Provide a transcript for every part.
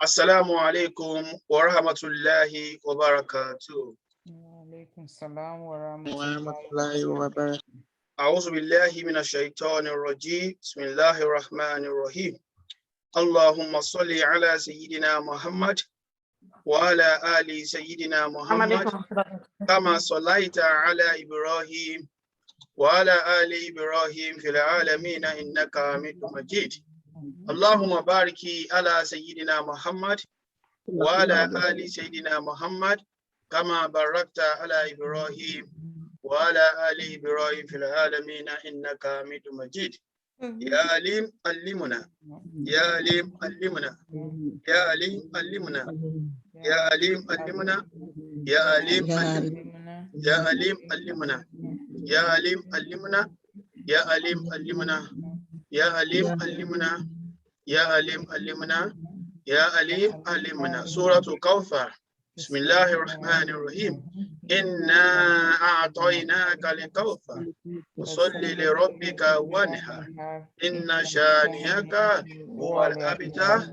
Assalamu alaikum wa rahmatullahi wa barakatuh. Wa alaikum salam wa Warahmatullahi wabarakatuh. A'udhu billahi minash shaitanir rajim. Bismillahir rahmanir rahim. Allahumma salli ala sayyidina Muhammad wa ala ali sayyidina Muhammad kama sallaita ala Ibrahim wa ala ali Ibrahim fil alamin innaka Hamidum Majid. Allahumma bariki ala sayyidina Muhammad wa ala ali sayyidina Muhammad kama barakta ala Ibrahim wa ala ali Ibrahim fil alamin innaka Hamidum Majid. Ya alim allimuna, ya alim allimuna, ya alim allimuna, ya alim allimuna, ya alim allimuna, ya alim allimuna, ya alim allimuna, ya alim allimuna, ya alim allimuna, ya alim allimuna, ya alim allimuna. Suratul Kawthar. Bismillahir Rahmanir Rahim. Inna a'tainaka al-kawthar. Fasalli li rabbika wanhar. Inna shaniyaka huwal abtar.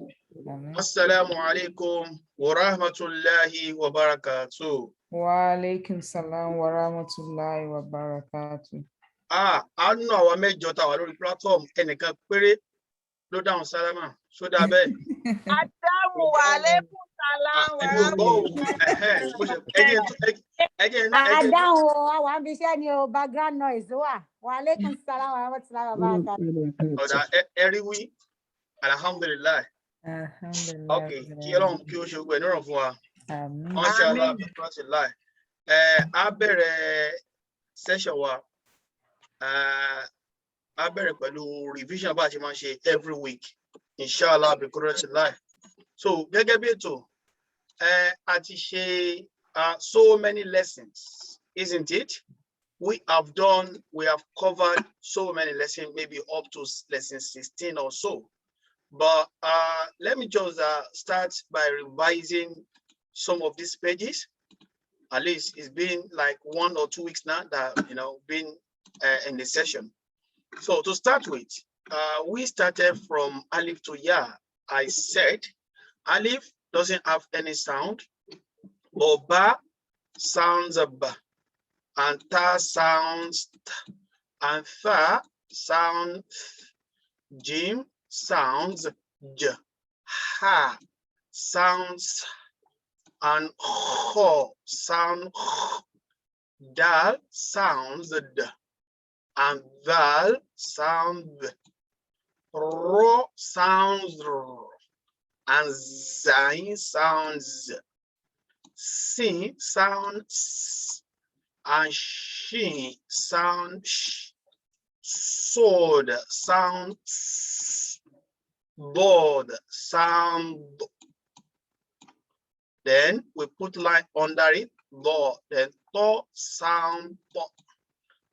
Assalamu alaikum wa rahmatullahi wa barakatuh. Wa alaikum salam wa rahmatullahi wa barakatuh. Àánú àwa mẹ́jọ tá wà lórí platform ẹnìkan péré ló dáhùn sálámà sódà bẹ́ẹ̀. Adamu wa alaikum salam wa Adáhùn àwọn abiṣẹ́ ni o background noise wà. Wa alaikum salam wa rahmatullahi wa barakatuh. Ọ̀dà ẹ̀rí wí, alhamdulillah. Alhamdulillah. Okay, kí Ọlọ́run kí ó ṣe gbogbo ẹ̀ níràn fún wa. Amen. Inshallah, alhamdulillah. A bẹ̀rẹ̀ session wa. A bẹ̀rẹ̀ pẹ̀lú revision bá a ṣe máa ń ṣe every week. Inshallah, bi qudratillah. So, gẹ́gẹ́ bí ètò, a ti ṣe so many lessons, isn't it? We have covered so many lessons, maybe up to lesson 16 or so. But let me just start by revising some of these pages. At least it's been like 1 or 2 weeks now that, been in the session. So to start with, we started from Alif to Ya. I said Alif doesn't have any sound, but Ba sounds a Ba, and Ta sounds T, and Tha sounds Jim sounds J, Ha sounds, and Ho sound H, Dal sounds D, and Val sounds V, Ro sounds R, and Zain sounds Z, Sin sounds S, and She sounds Sh, Sword sounds S, Board sound B. Then we put line under it, Lo, then To sound To,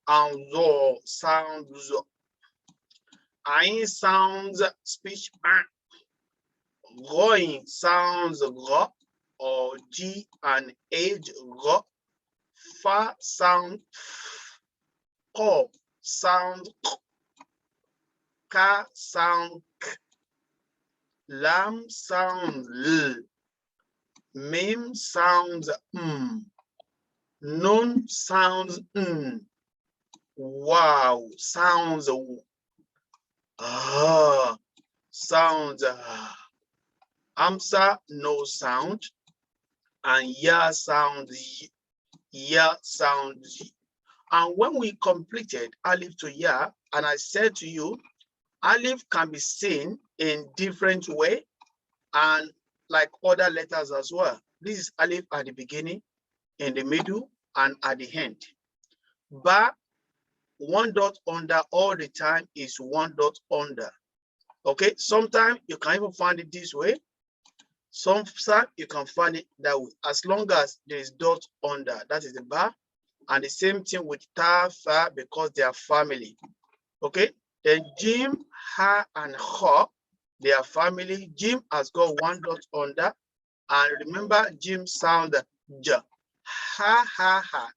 and Zo sound Zo. Ain sounds speech An. Going sounds Go, or G and H Go. Fa sound F. Ko sound K. Ka sound K. Lam sounds L. Mim sounds Nun sounds Wow sounds sounds Amsa no sound, and Ya sounds Ya sounds. And when we completed Alif to Ya, and I said to you, Alif can be seen in different way and like other letters as well. This is Alif at the beginning, in the middle, and at the end. Ba, 1 dot under all the time is 1 dot under. Okay, sometimes you can even find it this way. Sometimes you can find it that way, as long as there is dot under, that is the Ba. And the same thing with Ta, Fa, because they are family. Okay, then Jim, Ha, and Ha, they are family. Jim has got 1 dot under, and remember Jim sound J. Ha, ha, ha.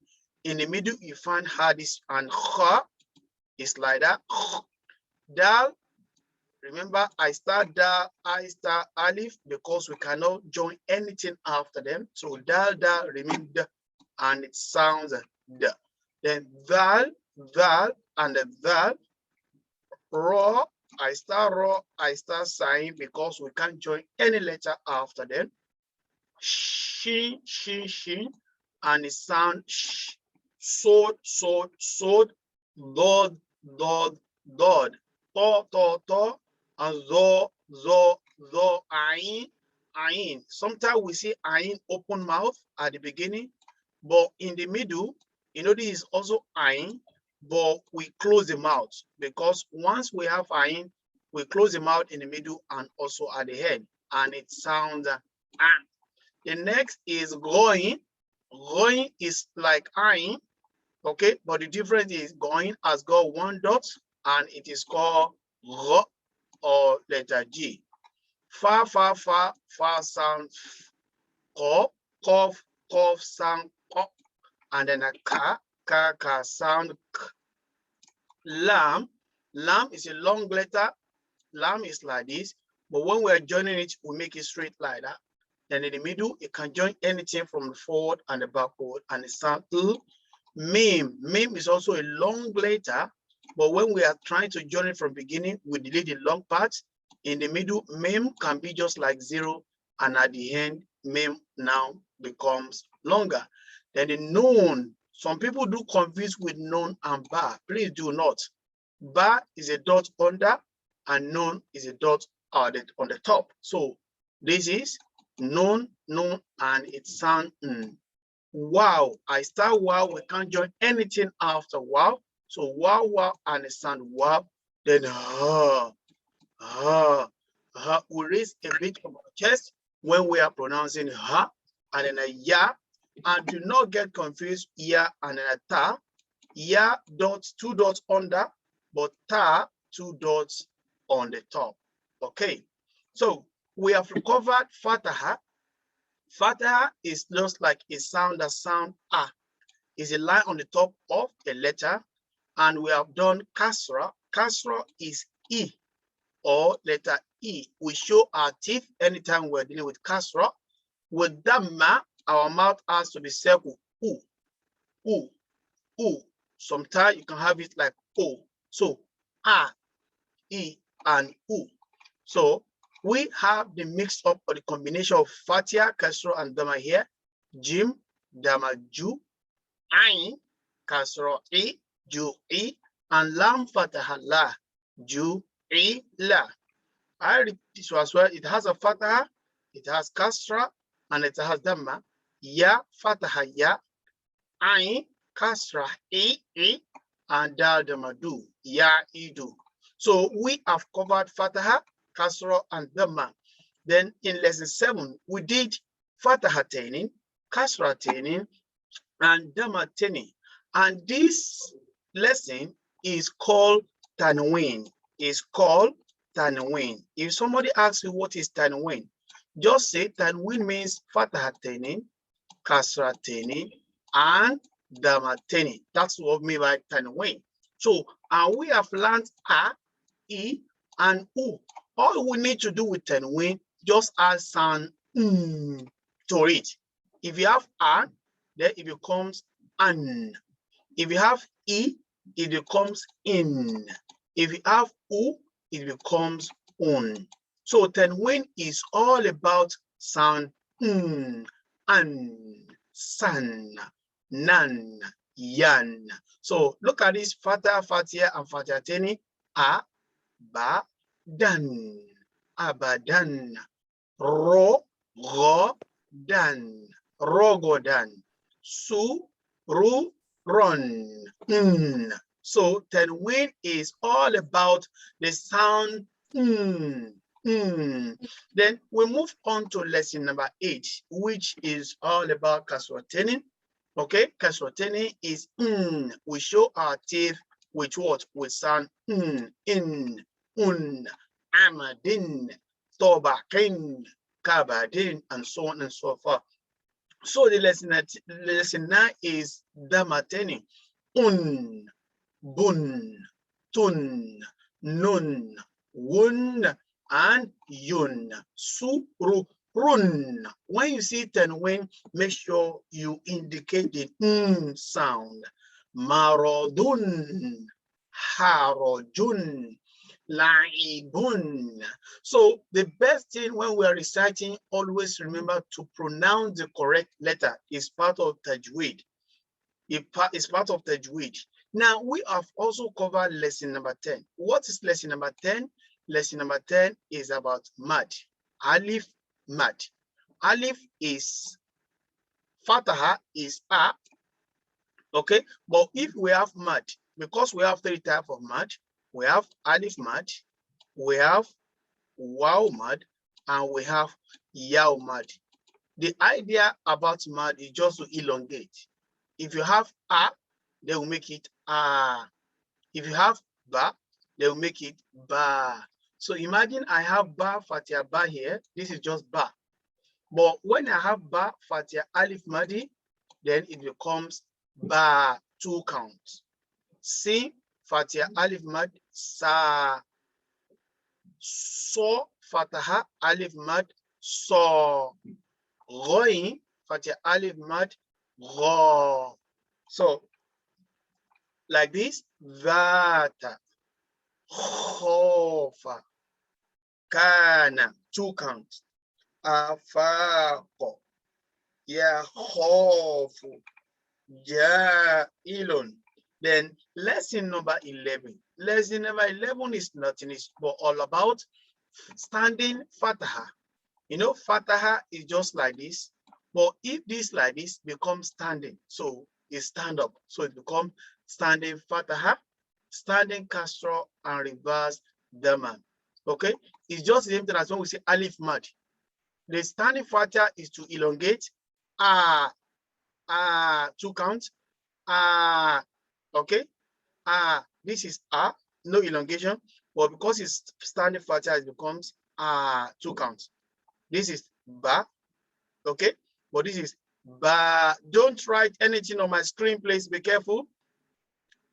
In the middle, you find Ha, this, and Ha is like that. Dal Remember, I start da, I start alif because we cannot join anything after them. So dal da remain da, and it sounds da. Then dal, dal, and the dal. Raw, I start sign because we can't join any letter after them. Shin, shin, shin, and it sound sh. Sword, sword, sword. Dod, dod, dod. To, and zo, ain, ain. Sometimes we see ain open mouth at the beginning, but in the middle, you know, this is also ain, but we close the mouth because once we have ain, we close the mouth in the middle and also at the head, and it sounds ah. The next is going. Going is like ain, okay, but the difference is going has got one dot and it is called ro or letter G. Fa, fa, fa, fa sound ko, cough, cough sound ko, and then a ka sound k. Lam, lam is a long letter. Lam is like this, but when we're joining it, we make it straight like that. Then in the middle, you can join anything from the forward and the backward, and it sounds l. Meme. Meme is also a long letter, but when we are trying to join it from beginning, we delete the long parts. In the middle, meme can be just like 0, and at the end, meme now becomes longer. Then the known. Some people do confuse with known and bar. Please do not. Bar is a dot under, and known is a dot on the top. So this is known, and it sounds wow. I start wow. We can't join anything after wow. So wow, wow, and it sound wow. Then we raise a bit of our chest when we are pronouncing ha, and then a ya. And do not get confused, ya and then a ta. Ya dots, 2 dots under, but ta, 2 dots on the top. Okay, so we have covered fataha. Fataha is just like a sound that sound ah. Is a line on the top of a letter, and we have done kasra. Kasra is e or letter e. We show our teeth anytime we're dealing with kasra. With dhamma, our mouth has to be circled. Oo, oo, oo. Sometimes you can have it like o. So a, e, and u. So we have the mix up or the combination of fatia, kasra, and dhamma here. Jim, dhamma, ju, ain, kasra, e, ju, e, and lam, fataha, la, ju, e, la. I repeat this as well. It has a fataha, it has kasra, and it has dhamma. Ya, fataha, ya, ain, kasra, e, and dal, dhamma, du, ya, idu. So we have covered fataha, kasra, and dhamma. Then in lesson 7, we did fataha taining, kasra taining, and dhamma taining. And this lesson is called tanween. It's called tanween. If somebody asks you what is tanween, just say tanween means fataha taining, kasra taining, and dhamma taining. That's what we mean by tanween. So, and we have learned a, e, and u. All we need to do with tanween, just add sound to it. If you have a, then it becomes an. If you have e, it becomes in. If you have u, it becomes un. So tanween is all about sound an, san, nan, yan. So look at this fata, fatia, and fatiateni. A, ba, dan, abadan, ro, go, dan, rogodan, su, ru, run. So tanween is all about the sound Then we move on to lesson number 8, which is all about kaswateni. Okay, kaswateni is we show our teeth with what? With sound in, amadin, tobakin, kabadin, and so on and so forth. So the lesson 9 is damateni. Bun, tun, nun, wun, and yun. Surun. When you see tanwin, make sure you indicate the sound. Marodun, harojun, laibun. So the best thing when we are reciting, always remember to pronounce the correct letter. Is part of tajweed. It's part of tajweed. Now we have also covered lesson number 10. What is lesson number 10? Lesson number 10 is about mad. Alif, mad. Alif is Fataha is A. Okay, but if we have mad, because we have 3 types of mad, we have Alif mad, we have Waw mad, and we have Yaw mad. The idea about mad is just to elongate. If you have A, they will make it A. If you have Ba, they will make it Ba. So imagine I have Ba, Fatia, Ba here. This is just Ba. But when I have Ba, Fatia, Alif, Madi, then it becomes Ba, 2 counts. Sin, Fatia, Alif, Mad, Sa. So, Fataha, Alif, Mad, So. Ghoin, Fatia, Alif, Mad, Gho. So, like this, Vata, Khofa, Kana, 2 counts. Afaqo, Yakhofu, Ja'ilun. Then lesson number 11. Lesson number 11 is nothing, it's all about standing Fataha. You know, Fataha is just like this, but if this like this becomes standing, so it's stand up. So it becomes standing Fataha, standing Kasra, and reverse Dhamma. Okay, it's just the same thing as when we say Alif Mad. The standing Fataha is to elongate, 2 counts, okay, this is no elongation, but because it's standing Fataha, it becomes 2 counts. This is Ba, okay, but this is Ba. Don't write anything on my screen, please. Be careful.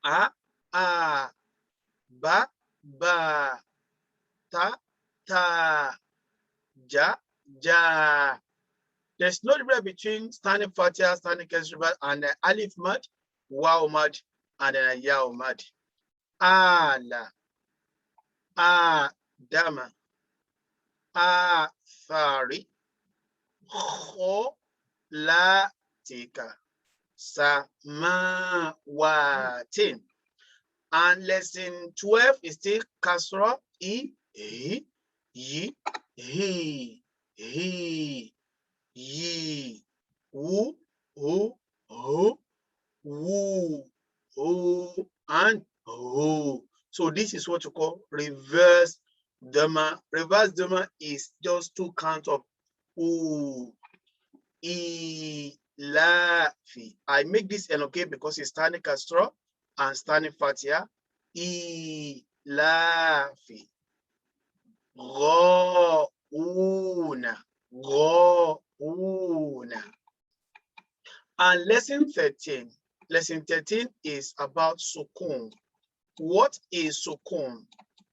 Ba, Ba, Ta, Ja. There's no difference between standing Fatiha, standing Kasra, and Alif Mad, Waw Mad, and Yaw Mad. Ala, Dama, Thari, Latika, Samawatin. And lesson 12 is still Kasra, Yi, He, Yi, Wu, Hu, Wu, and Hu. So this is what you call reverse Dhamma. Reverse Dhamma is just 2 counts of U, Ilafi. I make this okay because it's standing Kasra and standing Fatiha. Ilafi. Ghauna. And lesson 13. Lesson 13 is about Sukun. What is Sukun?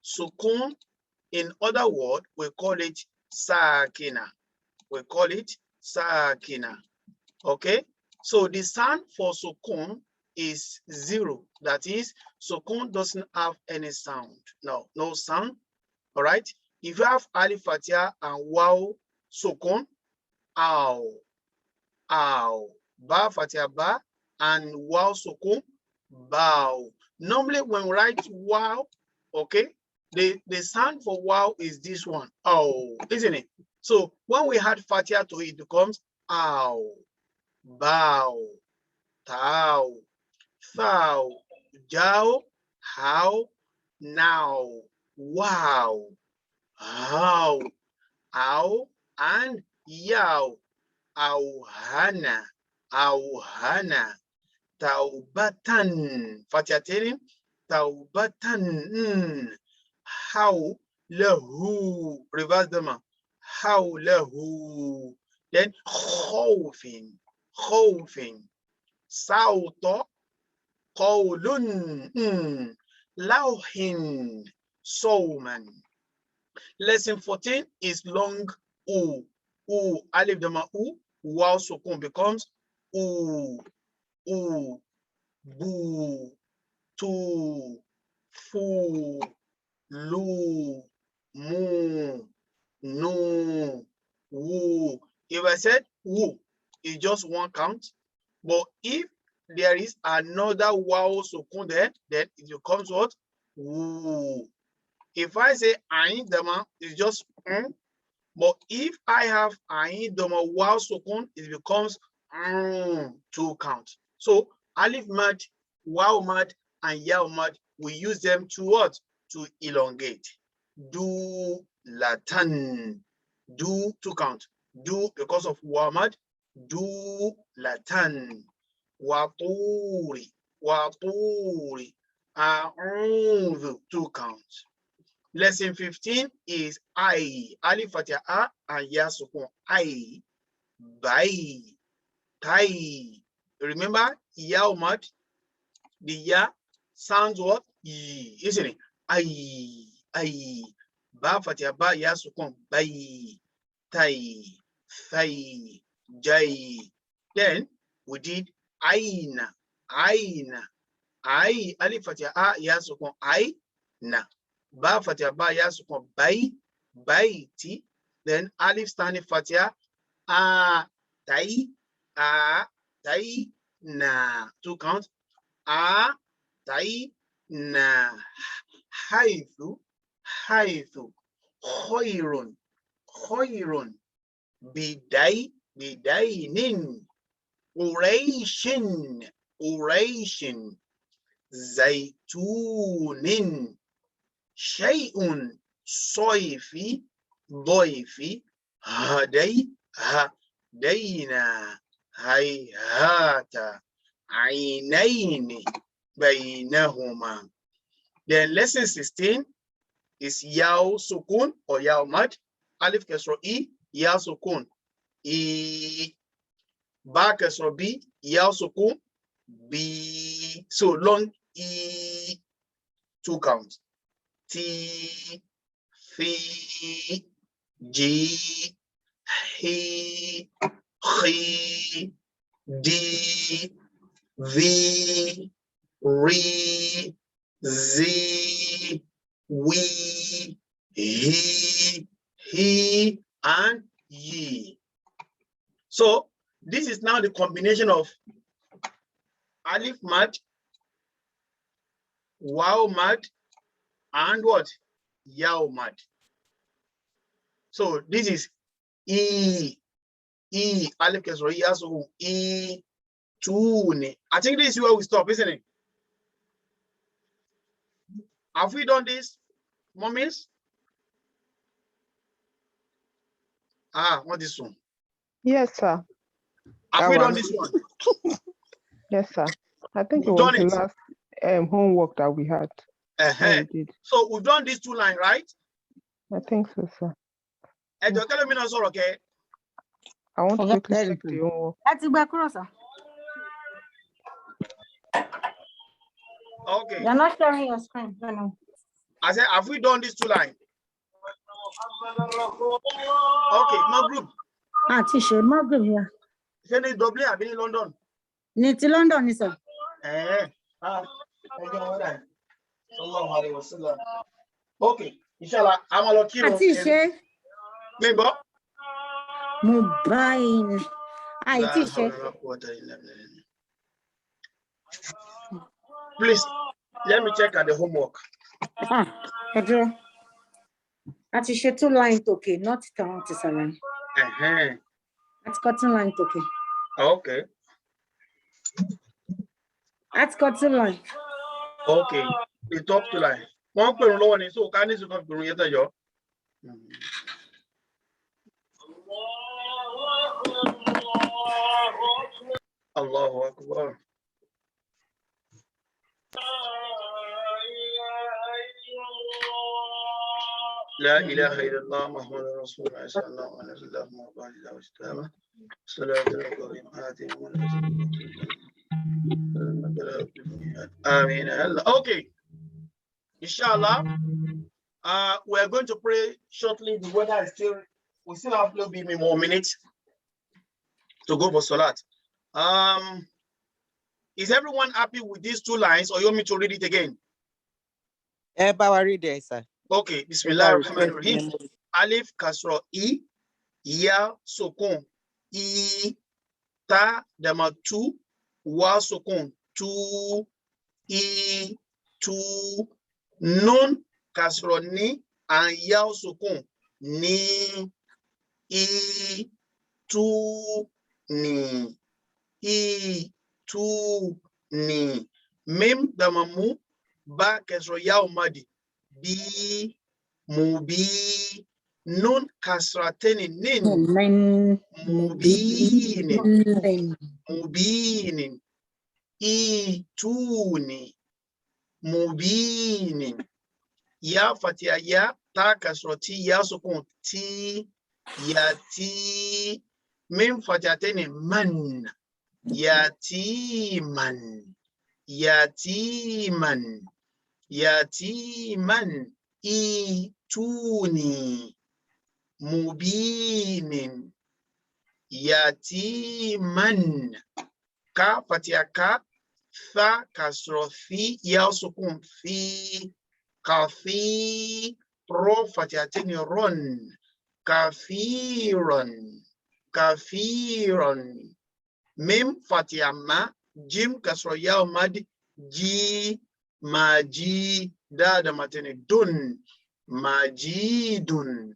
Sukun, in other words, we call it Sakina. We call it Sakina. Okay? So the sound for Sukun is 0. That is, Sukun doesn't have any sound. No sound. All right? If you have Alif Fatiha and Waw Sukun, Ow. Ba Fatiha Ba and Waw Sukun, Bow. Normally when we write Waw, okay, the sound for Waw is this one, Ow, isn't it? So when we add Fatiha to it, it becomes Ow, Bow, Tau, Thou, Jow, How, Now, Wow, How, Ow, and Yow. Auhana, Taubatan, Fatihatin, Taubatan, how lahu, reverse them, how lahu, then khawfin, Sauto, qawlun, lawhin, sawman, Lesson 14 is long U. U. Alif Dama U. Wow Sukun becomes U. U. Bu. Tu. Fu. Lu. Mu. Nu. Wu. If I said Wu, it's just one count. But if there is another wow sukun there, then it becomes what? Wu. If I say ain dama, it's just but if I have ain dama wow sukun, it becomes 2 count. So alif mad, wow mad, and yaw mad, we use them to what? To elongate. Do latan. Do 2 count. Do because of wow mad. Do latan. Waturi. Waturi. A'udhu. 2 counts. Lesson 15 is I. Alif Fatih A and Ya Sukun. I. Bai. Tai. Remember, Ya Umad, the Ya sounds what? Yi, isn't it? I. Ba Fatih Ba Ya Sukun. Bai. Tai. Thai. Jai. Then we did Aina. Aina. I. Alif Fatih A Ya Sukun. I. Na. Ba Fatih Ba Ya Sukun. Bai. Baiti. Then Alif standing Fatih A. Tai. A. Tai. Na. 2 counts. A. Tai. Na. Haythu. Haythu. Khairun. Khairun. Bidai. Bidainin. Urayshin. Urayshin. Zaytunin. Shay'un. Soifi. Doifi. Hadai. Hadaina. Hayhata. Ainaini. Bainahuma. Then lesson 16 is Yao Sukun or Yao Mad. Alif Kesro E. Yao Sukun. E. Ba Kesro B. Yao Sukun. B. So long E. 2 counts. T. Fi. G. He. He. D. V. Re. Z. We. He. And ye. So this is now the combination of Alif Mad, Wow Mad, and what? Yao Mad. So this is E. Alif Kesro Yasu E. Tune. I think this is where we stop, isn't it? Have we done this, mommies? What is this one? Yes, sir. Have we done this one? Yes, sir. I think it We've was done the it. last homework that we had. Yeah, we did. So we've done these 2 lines, right? I think so, sir. And you're telling me now, sir, okay? I want to quickly check the homework. That's it, Okay. You're not sharing your screen. No. I said, have we done these 2 lines? Okay, my group. T-shirt, my group here. Send it double. I've been in London. Need to London, sir. Okay, inshallah, I'm a lucky. T-shirt. Member. Mobile. T-shirt. Please, let me check at the homework. T-shirt 2 lines, okay, not 10 line. That's cutting line, okay. Okay. That's cutting line. Okay, the top 2 line. One per low one, so can you come to your Allahu Akbar. لا إله إلا الله محمد رسول الله صلى الله عليه وسلم وبارك وسلم صلاة الكريم آمين. Okay, inshallah, We're going to pray shortly. The weather is still, we still have a little bit more minutes to go for Salat. Is everyone happy with these 2 lines, or you want me to read it again? Read it, sir. Okay, Bismillah ar-Rahman ar-Rahim. Alif kasro I, Ya sukun I, Ta dama 2, Wa sukun 2, I 2, Nun kasro Ni, and Ya sukun Ni, I 2, Ni, I 2, Ni. Mim dama Mu, Ba kasro Ya umadi, Bi, Mubi, Nun kasrateni Nin, Mubinin, Mubinin, Ituni, Mubinin, Ya fatia Ya, Ta kasroti Ya sukun Ti, Yati, Mim fatiateni Man, Yatiman, Yatiman, Yatiman, Ituni, Mubinin, Yatiman, Ka fatia Ka, Tha kasro Fi, Ya sukun Fi, Kafi, Ro fatiateni Ron, Kafiron, Kafiron, Mim fatia Ma, Jim kasro Ya umadi, Ji, Maji, Dada matene Dun, Majidun,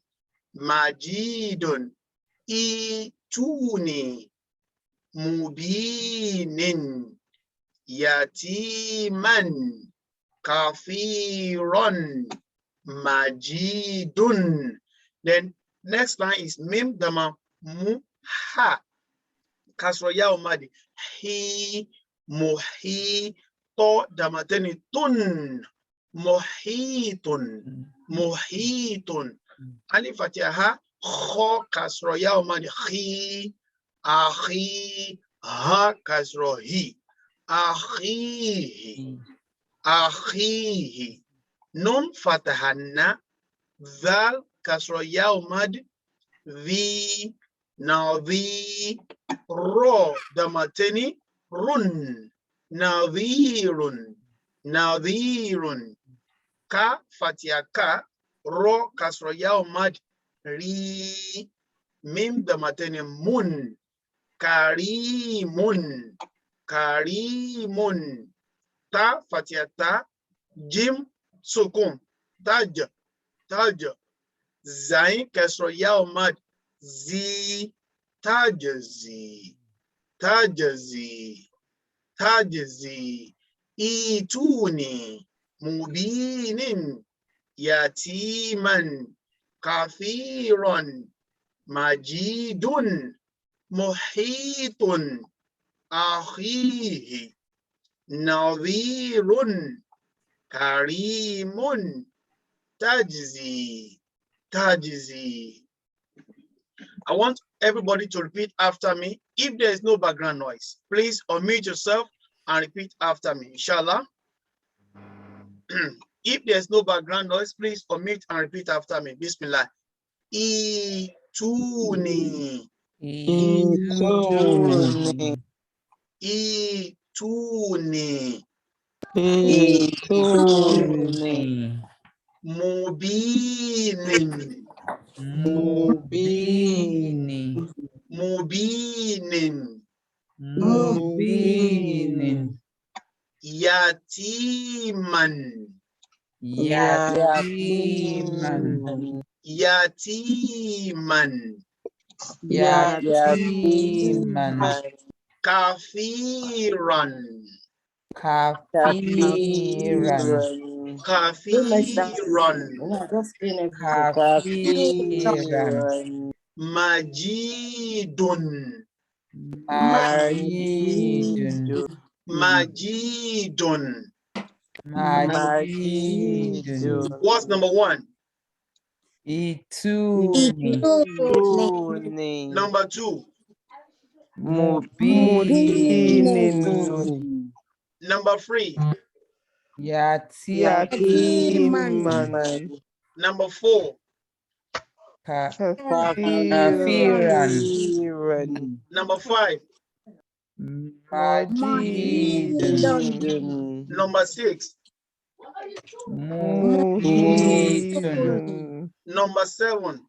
Majidun, Ituni, Mubinin, Yatiman, Kafiron, Majidun. Then next line is Mim dama Mu Ha, kasro Ya umadi, Hi, Muhi, To dama teni Tun, Muhitun, Muhitun. Alif fatia Ha, Kho kasro Ya umadi, Khi, Akhi, Ha kasro Hi, Akhihi, Akhihi. Nun fatahanna, Dhal kasro Ya umadi, Vi, now the Ro damateni Run, Nadhirun, Nadhirun, Ka fatia Ka, Ro kasro Ya umad Ri, Mim damateni Mun, Karimun, Karimun, Ta fatia Ta, Jim sukun, Taj, Taj, Zain kasro Ya umad Zi, Tajazi, Tajazi, Tajazi, Ituni, Mubinin, Yatiman, Kafiron, Majidun, Muhitun, Akhihi, Nadhirun, Karimun, Tajzi, Tajzi. I want everybody to repeat after me. If there is no background noise, please unmute yourself and repeat after me, inshallah. If there's no background noise, please unmute and repeat after me. Bismillah. Ituni. Ituni. Ituni. Ituni. Mubinin. Mubini. Mubinin. Mubini. Yatiman. Yatiman. Yatiman. Yatiman. Kafiran. Kafiran. Kafiran. Kafiran. Majidun. Majidun. Majidun. Majidun. What's number 1? Ituni. Number 2. Mubini. Number 3. Yatiman. Number 4. Kafiran. Number 5. Majidun. Number 6. Mujidun. Number 7.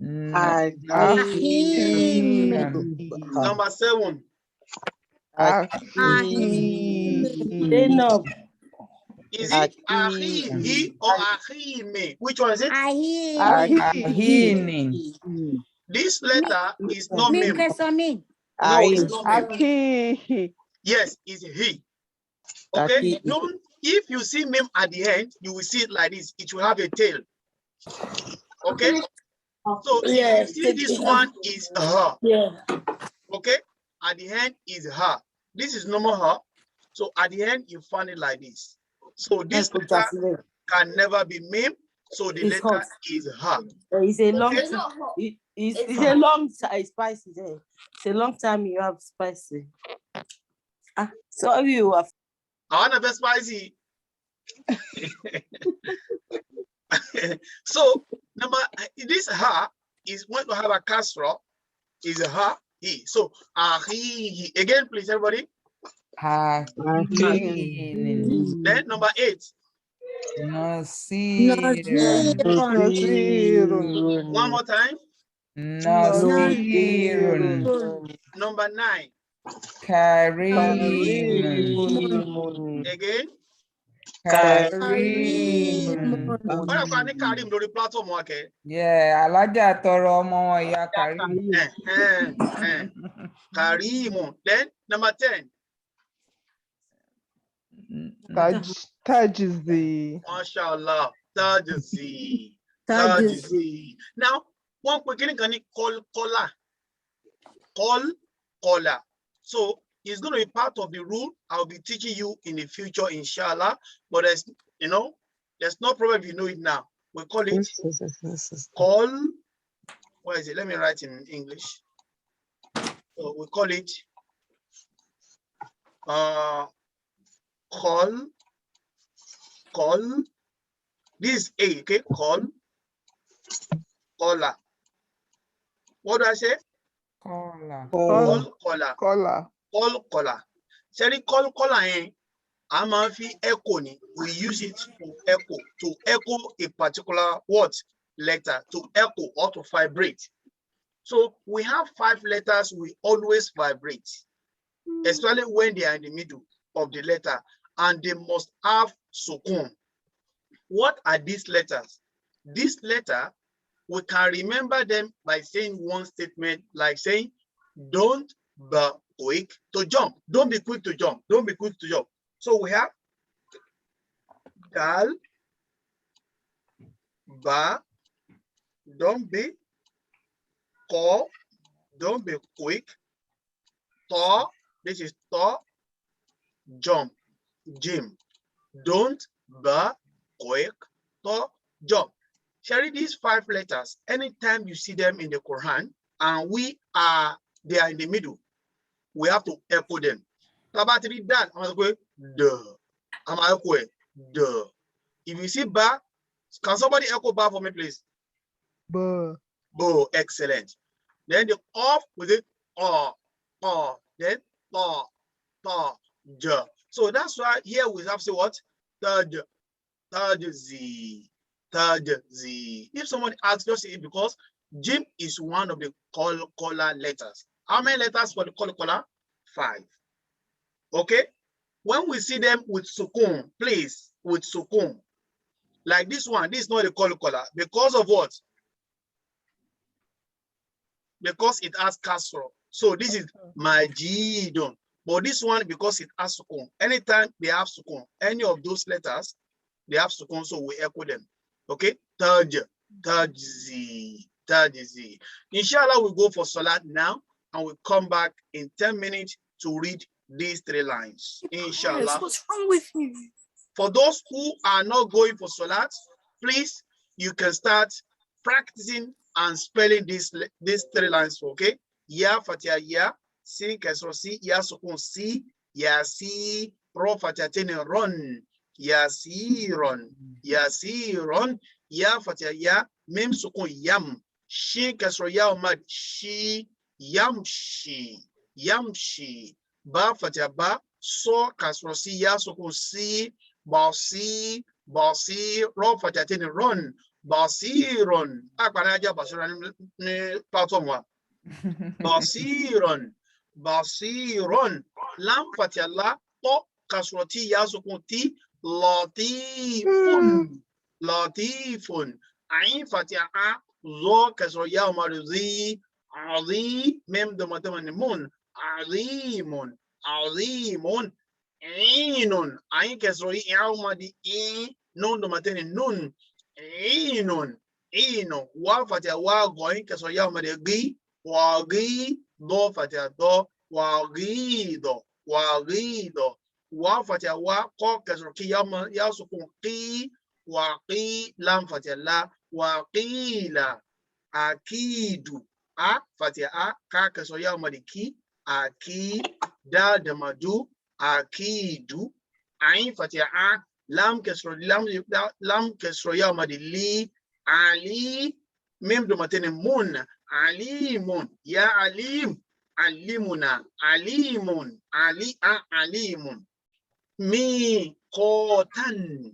Ahiran. Number 7. Is it Ahihi or Ahime? Which one is it? Ahini. This letter is not Me mem. questioning. No, it's not mem. Aki. Yes, it's he. Okay. Don't, if you see mem at the end, you will see it like this. It will have a tail. Okay. So if you see this one is her. Okay. At the end is her. This is normal her. So at the end, you find it like this. So this letter can never be mem. So the letter is her. It's a long Okay? time. It's a long time. Spicy. It's a long time you have spicy. Sorry, you have. I want to be spicy. So this her is when you have a casserole is a her he. So he. Again, please, everybody. Ahini. Then number 8. Nasirun. One more time. Nasirun. Number 9. Karimun. Again. Karimun. What I call Karim the platform, okay? Yeah, Alaja Toro Mo Ya Karim. Karim. Then number 10. Tajizi. MashaAllah. Tajizi. Now, one quick thing can call caller. Caller. So it's going to be part of the rule I'll be teaching you in the future, inshallah. But there's no problem if you know it now. We call it call. What is it? Let me write in English. So we call it call. This is A, okay? Caller. What do I say? Kola. Caller. Say caller in Amafi echo ni. We use it to echo a particular word letter, to echo or to vibrate. So we have 5 letters we always vibrate, especially when they are in the middle of the letter, and they must have sukun. What are these letters? This letter, we can remember them by saying one statement, like saying, don't be quick to jump. Don't be quick to jump. Don't be quick to jump. So we have dal, ba, don't be, ko, don't be quick, to, this is to, jump, Jim. Don't be quick to jump. Sharing these 5 letters, anytime you see them in the Quran and they are in the middle, we have to echo them. About to read that, I'm going to go, I'm going to go, If you see ba, can somebody echo ba for me, please? Ba. Bo, excellent. Then the off with it, then j. So that's why here we have to say what? Third Z. If someone asks, just say it, because Jim is one of the caller letters. How many letters for the caller? 5. Okay. When we see them with sukun, please, with sukun, like this one, this is not a caller because of what? Because it has casro. So this is majidun. But this one, because it has sukun. Anytime they have sukun, any of those letters, they have sukun, so we echo them. Okay? Tajzi. Inshallah, we'll go for salat now, and we'll come back in 10 minutes to read these 3 lines. Inshallah. Yes, what's wrong with you? For those who are not going for salat, please, you can start practicing and spelling these 3 lines. Okay? Ya fatia ya, sin kesro si, ya sukun si, ya si, ro fatia tene ron, ya si ron, ya fatia ya, mim sukun yam, shin kasro ya mad shi, yamshi, yamshi, ba fatia ba, so kasro si ya sukun si, basi, basi, ro fatia tini run, basiron. Akpana aja basiron ni platform wa. Basiron, basiron. Lam fatia la, to kasro ti ya sukun ti, latifun, latifun. Ain fatia a, zo kasro ya maruzi, azi, mem do mataman mun, azimun, azimun. Ainun, ain kasro ya madi in, nun do matani nun, ainun, ino, wa fatia wa goin kasro ya madi gi, wa gi, do fatia do, wa gido, wa gido. Wa fatia wa ko kasro ki ya sukun ki, wa qi lam fatia la, wa qila akidu, a fatia a ka kasro ya madi ki, aki da da madu, akidu. Ain fatia a lam kasro lam kasro ya madi li, ali mim do matene mun, alimun, ya alim, alimuna, alimun, ali a alimun. Mi kotan,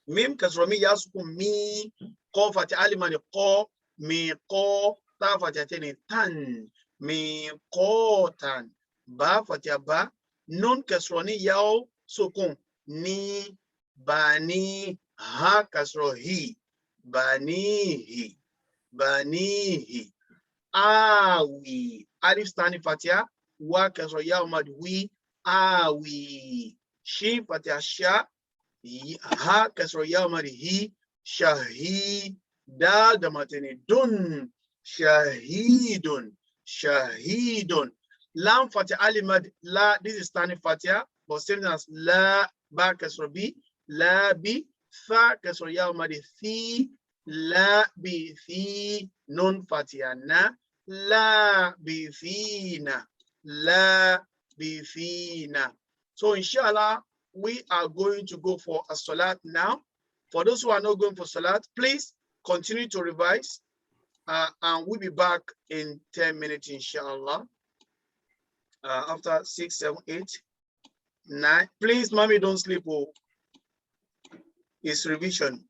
mim kasro mi ya sukun mi, ko fatia alimani ko, mi ko, ta fatia tene tan, mi kotan, ba fatia ba, nun kasro ni yao sukun ni, bani, ha kasro hi, banihi, banihi. Awi, alif standing fatia, wa kasro ya mad wi, awi. Shin fatia sha, ha kasro ya mad hi, shahi. Da da matene dun, shahidun, shahidun. Lam fatia alimad la, this is standing fatia, but same as la, ba kasro bi, la bi, fa kasro ya mad thi, la bi thi, nun fatia na, la bi thina, la bi thina. So inshallah, we are going to go for a salat now. For those who are not going for salat, please continue to revise, and we'll be back in 10 minutes, inshallah. After 6, 7, 8, 9. Please, mommy, don't sleep. Oh, it's revision.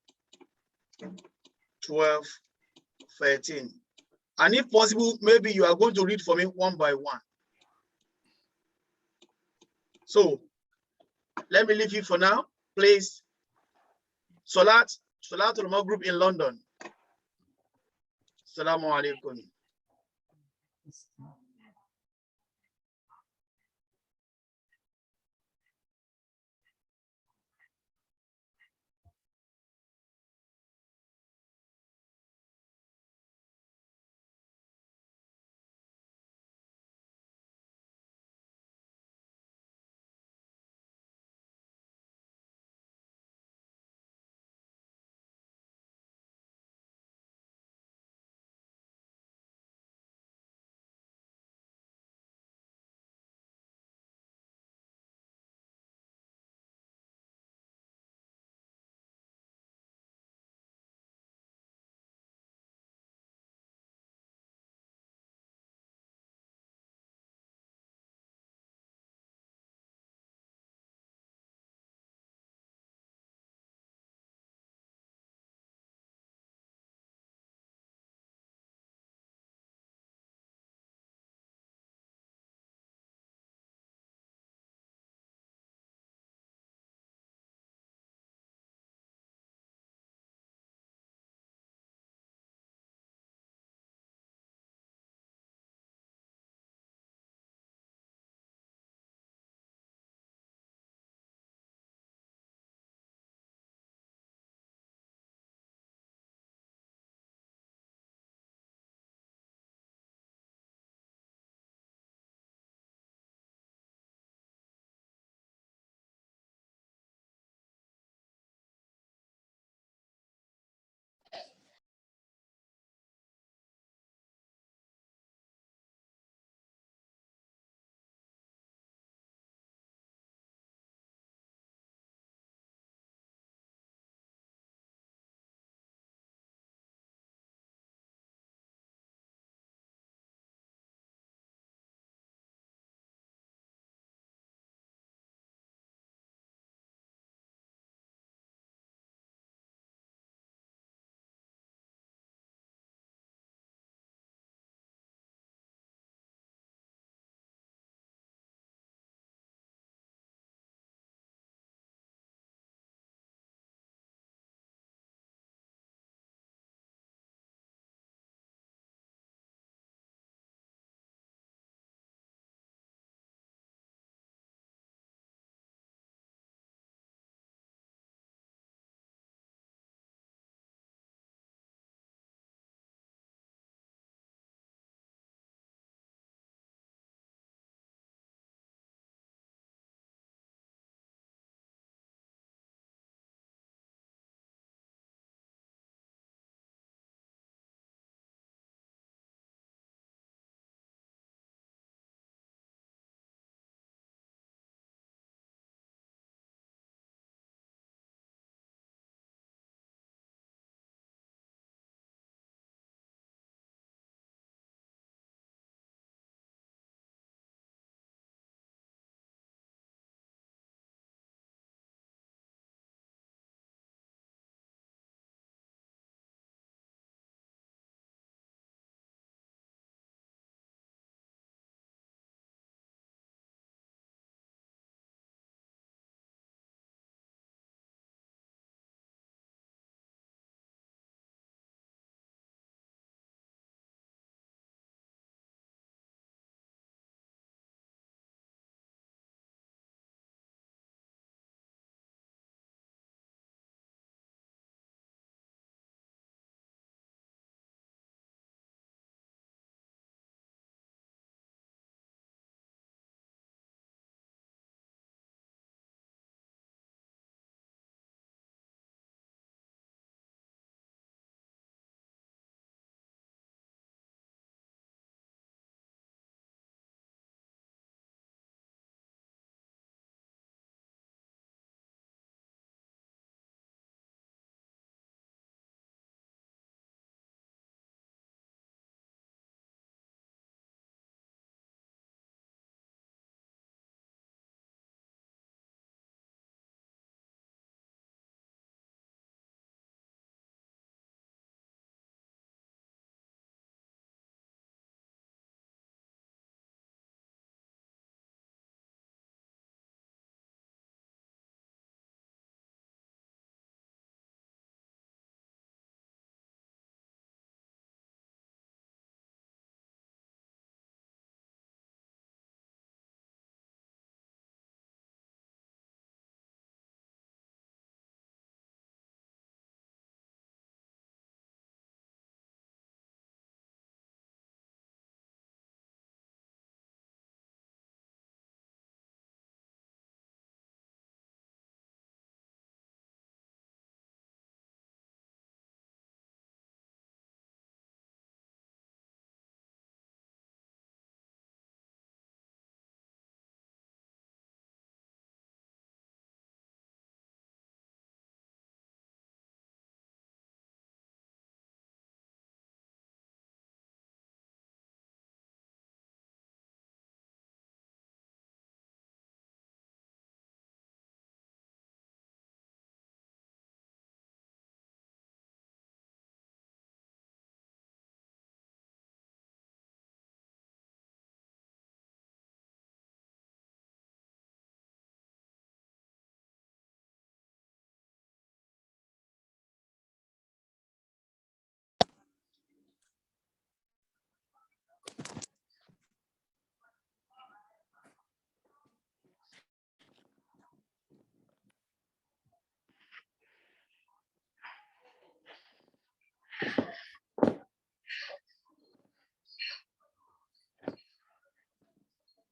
12, 13. And if possible, maybe you are going to read for me one by one. So let me leave you for now. Please, Salatul Maghrib in London. Assalamu alaikum.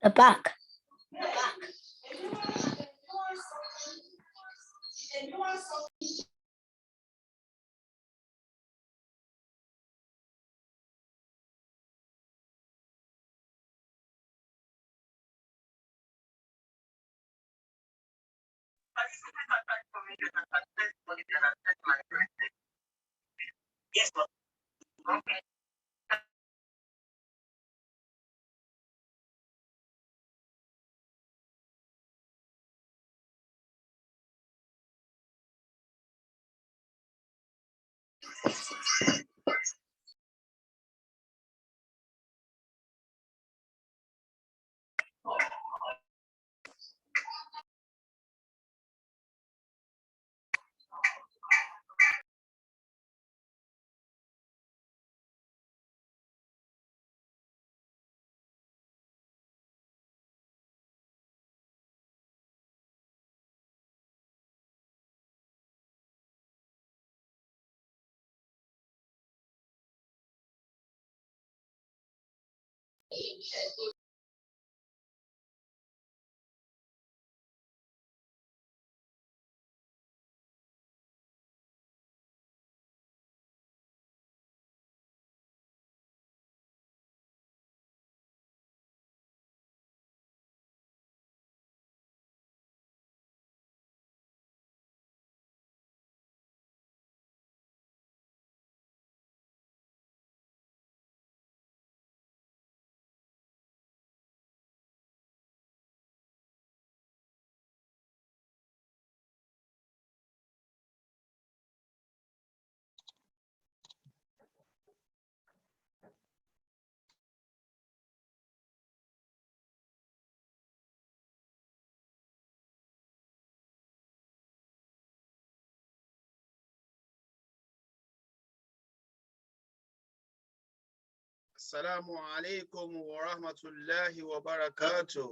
The back. Assalamu alaikum wa rahmatullahi wa barakatuh.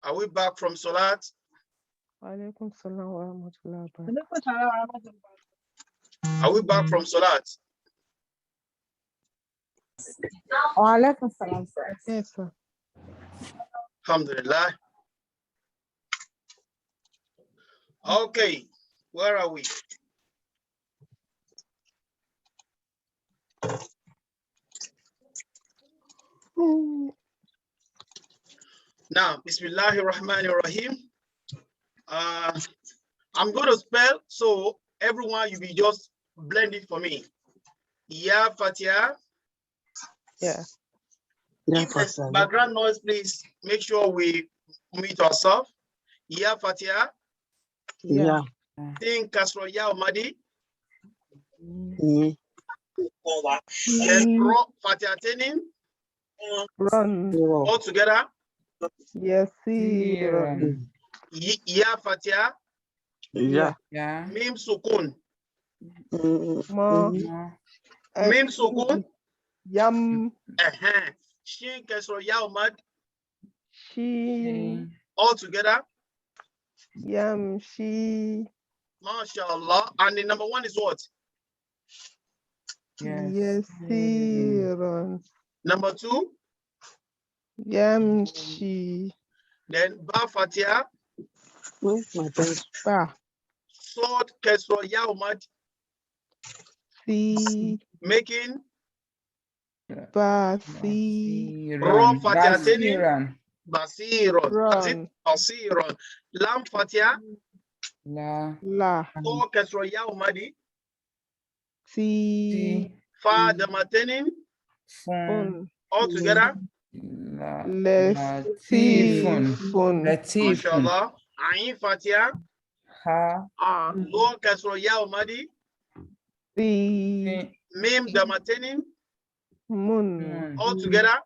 Are we back from Salat? Alaikum salam wa rahmatullahi wa barakatuh. Are we back from Salat? Alaikum salam, sir. Yes, sir. Alhamdulillah. Okay, where are we? Now, Bismillahir Rahmanir Rahim. I'm going to spell, so everyone, you be just blend it for me. Ya Fatiha. Yeah. If there's background noise, please make sure we mute ourselves. Ya Fatiha. Yeah. Think Kasro Ya Umadi. Mm. Then Ro Fatiha Tenin. Run. All together. Yes, see. Run. Ya Fatiha. Yeah. Yeah. Mim Sukun. Ma. Mim Sukun. Yam. Shin Kasro Ya Umad. She. All together. Yam. She. MashaAllah. And the number one is what? Yes, see. Run. Number two. Yam. She. Then Ba Fatiha. Ba. Sword Kasro Ya Umad. See. Making Ba. See. Ro Fatiha Tenin. Basiran. Basiron. That's it. Run. Basiron. Lam Fatiha. La. La. Four Kasro Ya Umadi. See. Fa Damatenin. Fun. Fun. All together. Latifun. Fun. Latifun. MashaAllah. Ain Fatiha. Ha. Ah. Lo Kasro Ya Umadi. See. Mim Damatenin. Moon. All together.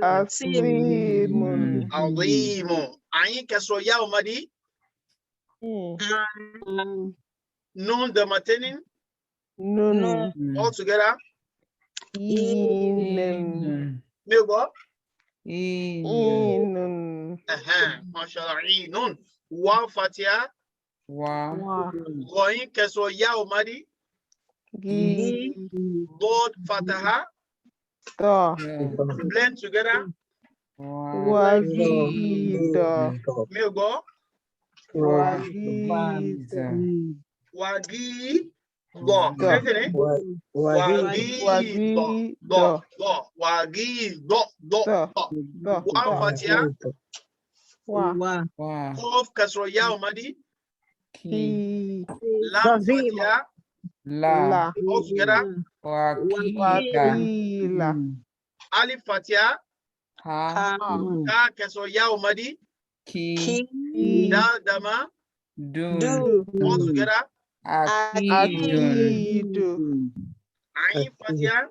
Asimun. Azimu. Ain Kasro Ya Umadi. Nun Damatenin. Nun. All together. Inun. Milgo. Inun. MashaAllah. Nun. Wa Fatiha. Wa. Wa. Goin Kasro Ya Umadi. Gi. Dod Fataha. Blend together. Wagida. Milgo. Wagida. Wagi. Go. Go. Isn't it? Wagi. Go. Go. Go. Wagi. Go. Go. Go. One fatia. Of kasroya umadi. Ki. Lam fatia. La. All together. Wakila. Alif fatia. Ha. Ka kasroya umadi. Ki. Dal dama. Dun. All together. Akidun. Ain fatia.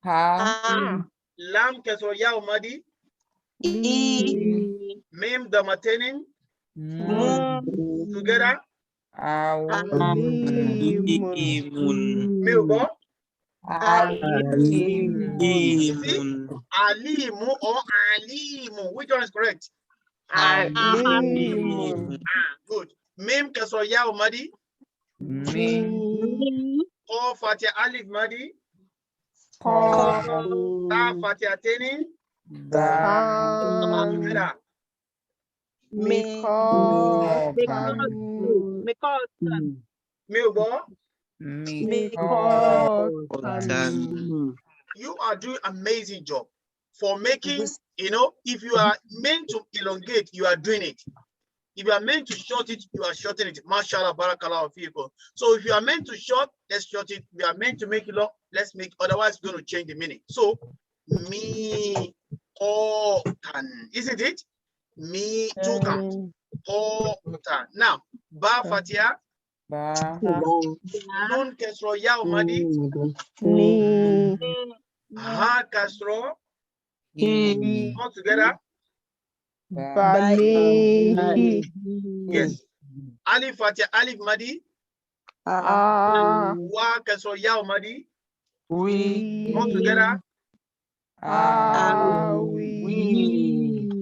Ha. Lam kasroya umadi. Mim damatenin. Together. Milgo. You see, Alimu or Alimu. Which one is correct? Alimun. Good. Mim kasroya umadi. Or fatia alif madi. Ta fatia tenin. Tan. Together. Milgo. You are doing amazing job for making, if you are meant to elongate, you are doing it. If you are meant to short it, you are shorting it. Mashallah, barakallah, people. So if you are meant to short, let's short it. If you are meant to make it long, let's make, otherwise it's going to change the meaning. So, me, tan, isn't it? Me, two count. Tan. Now, ba fatia, nun kesro ya umadi, ha kasro, all together. Yes. Alif fatia, alif madi, wa kasro ya umadi, all together.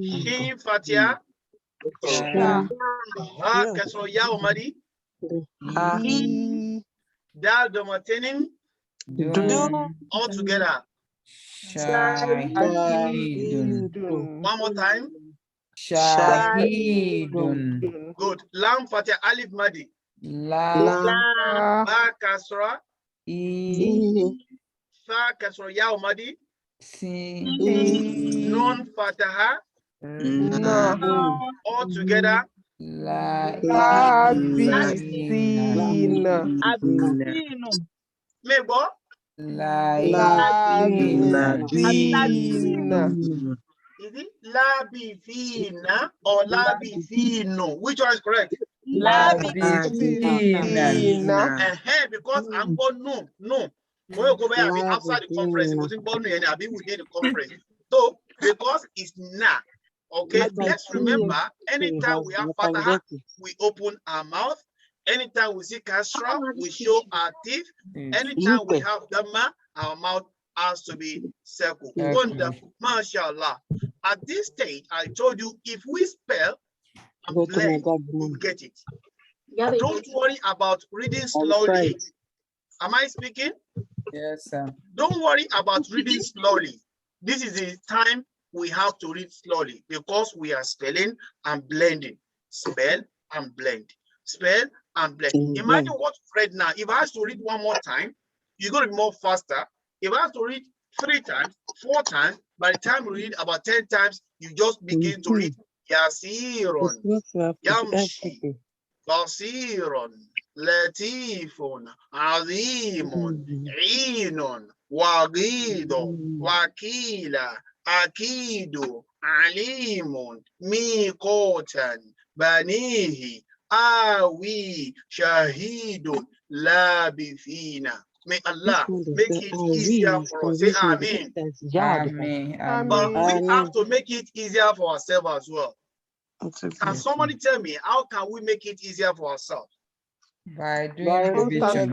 Shin fatia, ha kasro ya umadi, dal domatenin, all together. One more time. Shahidun. Good. Lam fatia alif madi. Ba kasra. Fa kasra ya madi. Nun fataha. All together. Mebo. Is it labifina or labifino? Which one is correct? Because I'm going no. We'll go back outside the conference. It wasn't born and I'll be within the conference. So because it's na. Okay, let's remember anytime we have fataha, we open our mouth. Anytime we see kasra, we show our teeth. Anytime we have dhamma, our mouth has to be circle. Wonderful, mashallah. At this stage, I told you if we spell and blend, we'll get it. Don't worry about reading slowly. Am I speaking? Yes, sir. Don't worry about reading slowly. This is the time we have to read slowly because we are spelling and blending. Spell and blend. Spell and blend. Imagine what you read now. If I have to read one more time, you're going to be more faster. If I have to read 3 times, 4 times, by the time you read about 10 times, you just begin to read Yasirun, Yamshi, Basirun, Latifun, Azimun, Einun, Wagido, Wakila, Akidu, Alimun, Mikotan, Banihi, Awi, Shahidun, Labithina. May Allah make it easier for us. Say Amen. But we have to make it easier for ourselves as well. Can somebody tell me how can we make it easier for ourselves? By doing revision.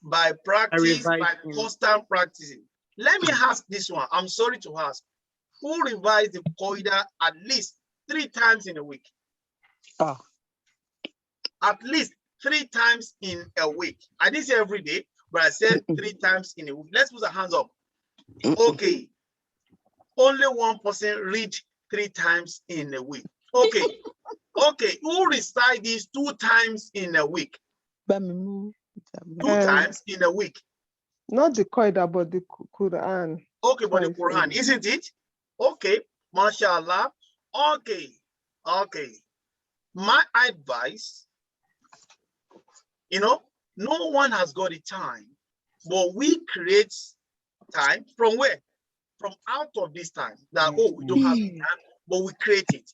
By practice, by constant practicing. Let me ask this one. I'm sorry to ask. Who revised the Qaida at least 3 times in a week? At least 3 times in a week. I didn't say every day, but I said 3 times in a week. Let's put our hands up. Okay. Only one person read 3 times in a week. Okay. Okay. Who recite these 2 times in a week? 2 times in a week. Not the Qaida, but the Quran. Okay, but the Quran, isn't it? Okay. MashaAllah. Okay. Okay. My advice, no one has got the time, but we create time from where? From out of this time that, we don't have the time, but we create it.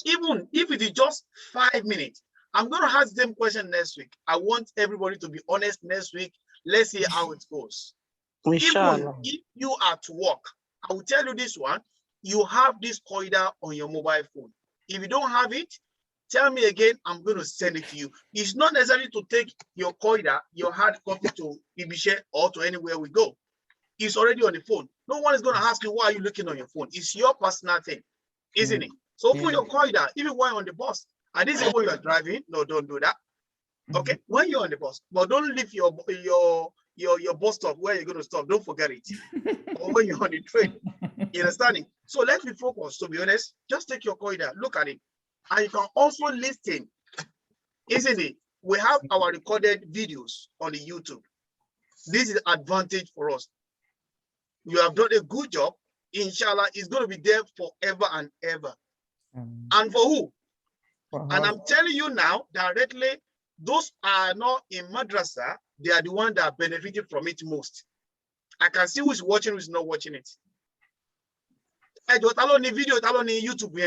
Even if it is just 5 minutes, I'm going to ask them question next week. I want everybody to be honest next week. Let's see how it goes. Even if you are to work, I will tell you this one, you have this Qaida on your mobile phone. If you don't have it, tell me again, I'm going to send it to you. It's not necessary to take your Qaida, your hard copy to Ibishe or to anywhere we go. It's already on the phone. No one is going to ask you, why are you looking on your phone? It's your personal thing, isn't it? So open your Qaida, even while on the bus. I didn't say when you are driving. No, don't do that. Okay, when you're on the bus, but don't leave your bus stop where you're going to stop. Don't forget it. Or when you're on the train. You understand? So let's be focused. To be honest, just take your Qaida, look at it, and you can also listen, isn't it? We have our recorded videos on the YouTube. This is advantage for us. You have done a good job. Inshallah, it's going to be there forever and ever. And for who? And I'm telling you now directly, those are not in madrasa, they are the ones that are benefiting from it most. I can see who's watching, who's not watching it. Video, YouTube,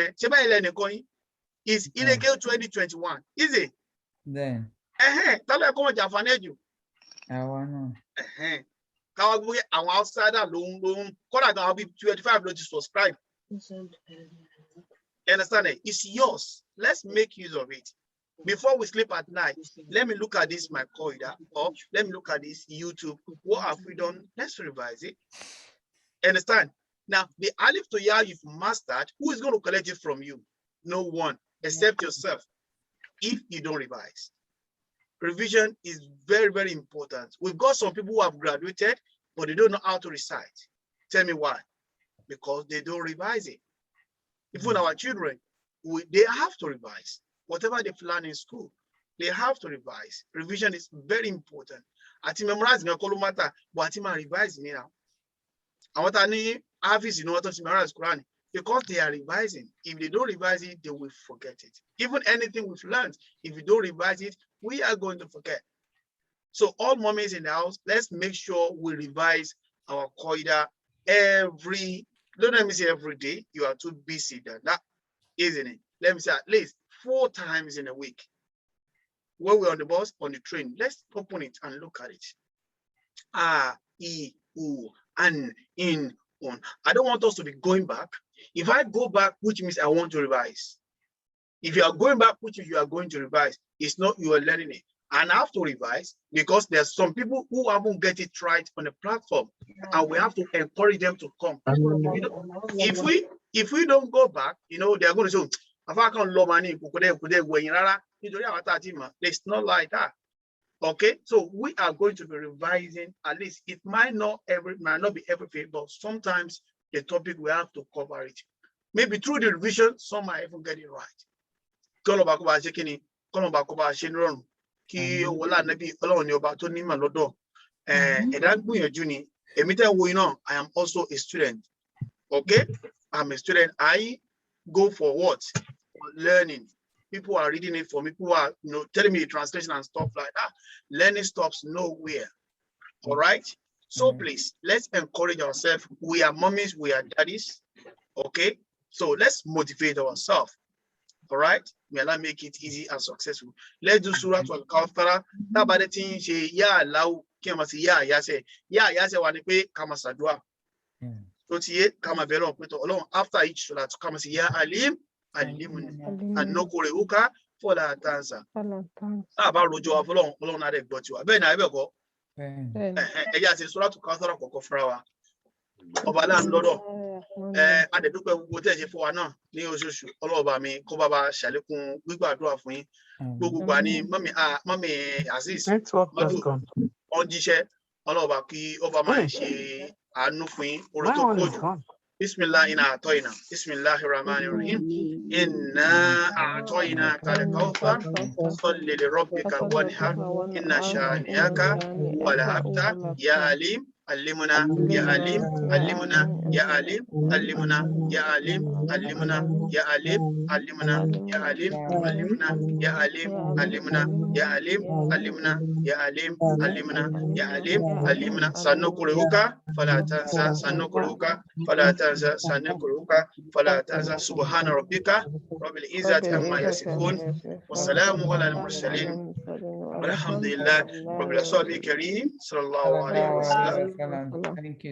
is Ile Kewu 2021. Is it? Then. Our outsider long, I'll be 25 to subscribe. You understand it? It's yours. Let's make use of it. Before we sleep at night, let me look at this, my Qaida, or let me look at this YouTube. What have we done? Let's revise it. Understand? Now, the Alif to Ya you've mastered, who is going to collect it from you? No one, except yourself, if you don't revise. Revision is very, very important. We've got some people who have graduated, but they don't know how to recite. Tell me why? Because they don't revise it. Even our children, they have to revise. Whatever they've learned in school, they have to revise. Revision is very important. I think memorizing a column matter, but I revise now. And what I need, Hafiz, what to memorize Quran, because they are revising. If they don't revise it, they will forget it. Even anything we've learned, if you don't revise it, we are going to forget. So all moments in the house, let's make sure we revise our Qaida don't let me say every day. You are too busy than that, isn't it? Let me say at least 4 times in a week. When we're on the bus, on the train, let's open it and look at it. A, I, U, An, In, On. I don't want us to be going back. If I go back, which means I want to revise. If you are going back, which means you are going to revise, it's not you are learning it. And I have to revise because there's some people who haven't get it right on the platform, and we have to encourage them to come. If we don't go back, they're going to say, if I can't love money, it's not like that. Okay, so we are going to be revising. At least it might not be everything, but sometimes the topic we have to cover it. Maybe through the revision, some might even get it right. Kí wọlá nẹ́bí Ọlọ́run ní ọba tó nímọ̀ lọ́dọ̀ ẹ̀dá gbìyànjú ni èmi tẹ́ wo iná. I am also a student. Okay, I'm a student. I go for what? For learning. People are reading it for me. People are telling me the translation and stuff like that. Learning stops nowhere. All right. So please, let's encourage ourselves. We are mommies, we are daddies. Okay, so let's motivate ourselves. All right, may Allah make it easy and successful. Let's do Surah to Al-Kawthara. Tabade tin she ya law kema si ya yase wa ni pe kama sadua. So tiye kama belo pe to Ọlọ́run after each surah to kama si ya alim alimun and no kore uka for la dancer. Aba rojo wa Ọlọ́run na de gbo ti wa. Be na be ko. Ya se Surah to Al-Kawthara koko fura wa. Ọba la lọ́dọ̀ adẹ̀dúpẹ́ gbogbo tẹ́ ṣe fún wa náà ní oṣooṣù. Ọlọ́ọ̀bá mi kó bá bá ṣàlékún gbígbàdúrà fún yín. Gbogbo gbà ní mọ́mí Azeez ọ̀n jíṣẹ́. Ọlọ́ọ̀bá kí ó bá máa ṣe àánú fún yín, oore tó pọ̀ jù. Bismillah inna a'toina. Bismillahir Rahmanir Rahim. Inna a'toina kal kawthar. Salli li rabbika wanhar. Inna shani'aka wal abtar. Ya alim. علمنا يا عليم علمنا يا عليم علمنا يا عليم علمنا يا عليم علمنا يا عليم علمنا يا عليم علمنا يا عليم علمنا يا عليم علمنا يا عليم علمنا سنقرئك فلا تنسى سنقرئك فلا تنسى سنقرئك فلا تنسى سبحان ربك رب العزة عما يصفون والسلام على المرسلين والحمد لله رب العالمين صلى الله عليه وسلم. Thank you.